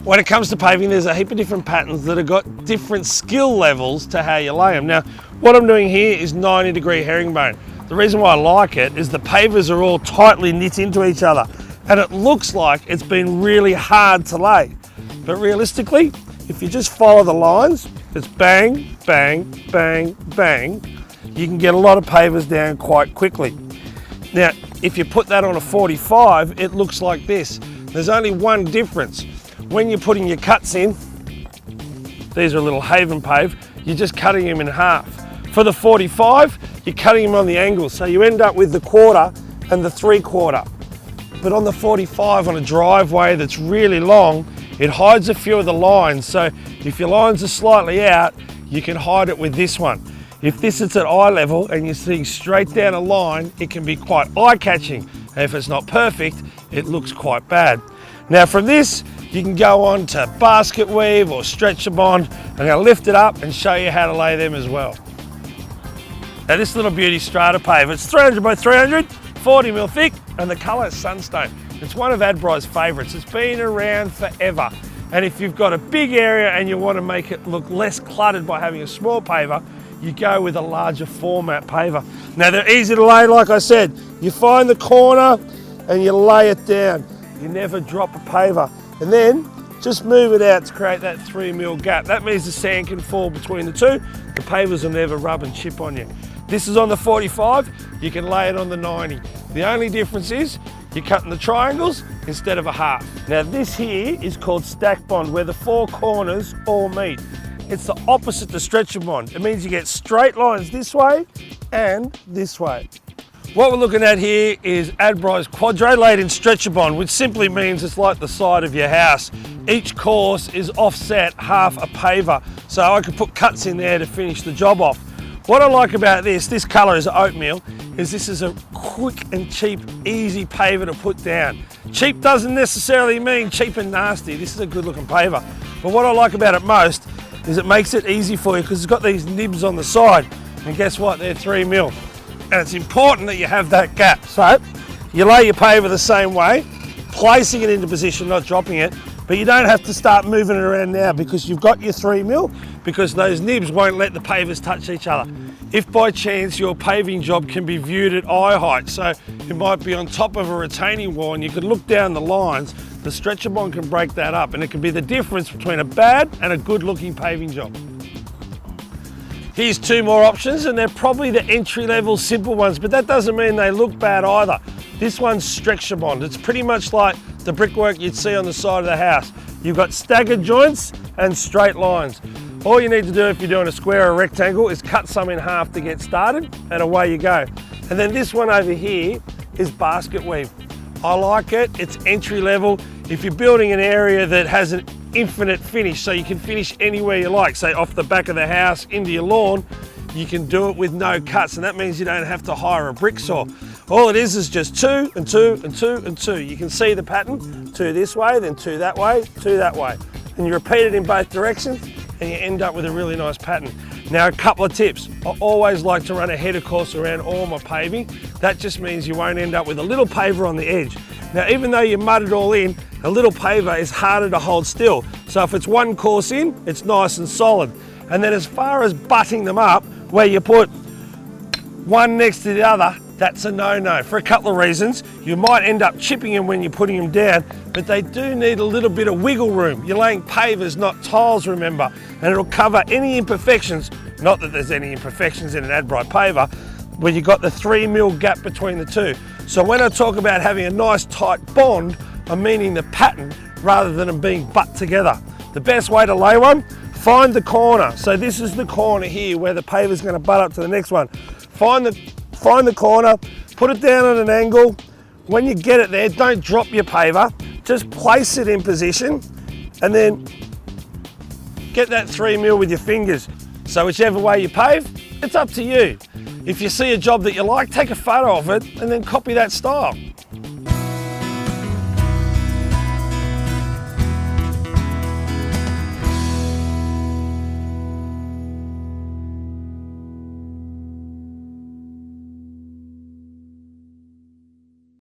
When it comes to paving, there's a heap of different patterns that have got different skill levels to how you lay them. Now, what I'm doing here is 90-degree herringbone. The reason why I like it is the pavers are all tightly knit into each other, and it looks like it's been really hard to lay. But realistically, if you just follow the lines, it's bang, bang, bang, bang, you can get a lot of pavers down quite quickly. Now, if you put that on a 45, it looks like this. There's only one difference. When you're putting your cuts in, these are a little Haven pave, you're just cutting them in half. For the 45, you're cutting them on the angle, so you end up with the 1/4 and the 3/4. But on the 45, on a driveway that's really long, it hides a few of the lines. So if your lines are slightly out, you can hide it with this one. If this is at eye level and you're seeing straight down a line, it can be quite eye-catching. And if it's not perfect, it looks quite bad. Now from this, you can go on to basket weave or stretcher bond. I'm going to lift it up and show you how to lay them as well. Now this little beauty strata pave, it's 300 by 300, 40 mil thick, and the colour is sunstone. It's one of Adbri's favourites. It's been around forever. And if you've got a big area and you want to make it look less cluttered by having a small paver, you go with a larger format paver. Now they're easy to lay, like I said. You find the corner and you lay it down. You never drop a paver. And then just move it out to create that 3 mil gap. That means the sand can fall between the two. The pavers will never rub and chip on you. This is on the 45, you can lay it on the 90. The only difference is you're cutting the triangles instead of a half. Now this here is called stack bond, where the 4 corners all meet. It's the opposite to stretcher bond. It means you get straight lines this way and this way. What we're looking at here is Adbri's Quadro laid in stretcher bond, which simply means it's like the side of your house. Each course is offset half a paver, so I could put cuts in there to finish the job off. What I like about this colour is oatmeal, is this is a quick and cheap, easy paver to put down. Cheap doesn't necessarily mean cheap and nasty. This is a good looking paver. But what I like about it most is it makes it easy for you because it's got these nibs on the side. And guess what? They're 3 mil. And it's important that you have that gap. So you lay your paver the same way, placing it into position, not dropping it. But you don't have to start moving it around now because you've got your 3 mil, because those nibs won't let the pavers touch each other. If by chance your paving job can be viewed at eye height, so it might be on top of a retaining wall and you can look down the lines, the stretcher bond can break that up, and it can be the difference between a bad and a good looking paving job. Here's 2 more options, and they're probably the entry-level simple ones, but that doesn't mean they look bad either. This one's stretcher bond. It's pretty much like the brickwork you'd see on the side of the house. You've got staggered joints and straight lines. All you need to do if you're doing a square or a rectangle is cut some in half to get started, and away you go. And then this one over here is basket weave. I like it, it's entry level. If you're building an area that has an infinite finish, so you can finish anywhere you like, say off the back of the house, into your lawn, you can do it with no cuts, and that means you don't have to hire a brick saw. All it is just 2 and 2 and 2 and 2. You can see the pattern, 2 this way, then 2 that way, 2 that way. And you repeat it in both directions and you end up with a really nice pattern. Now a couple of tips. I always like to run a header course around all my paving. That just means you won't end up with a little paver on the edge. Now even though you mud it all in, a little paver is harder to hold still. So if it's 1 course in, it's nice and solid. And then as far as butting them up, where you put one next to the other, that's a no-no for a couple of reasons. You might end up chipping them when you're putting them down, but they do need a little bit of wiggle room. You're laying pavers, not tiles, remember, and it'll cover any imperfections. Not that there's any imperfections in an Adbri paver, where you've got the 3 mil gap between the two. So when I talk about having a nice tight bond, I'm meaning the pattern rather than them being butt together. The best way to lay one, find the corner. So this is the corner here where the paver's going to butt up to the next one. Find the corner, put it down at an angle. When you get it there, don't drop your paver, just place it in position and then get that 3 mil with your fingers. So whichever way you pave, it's up to you. If you see a job that you like, take a photo of it and then copy that style.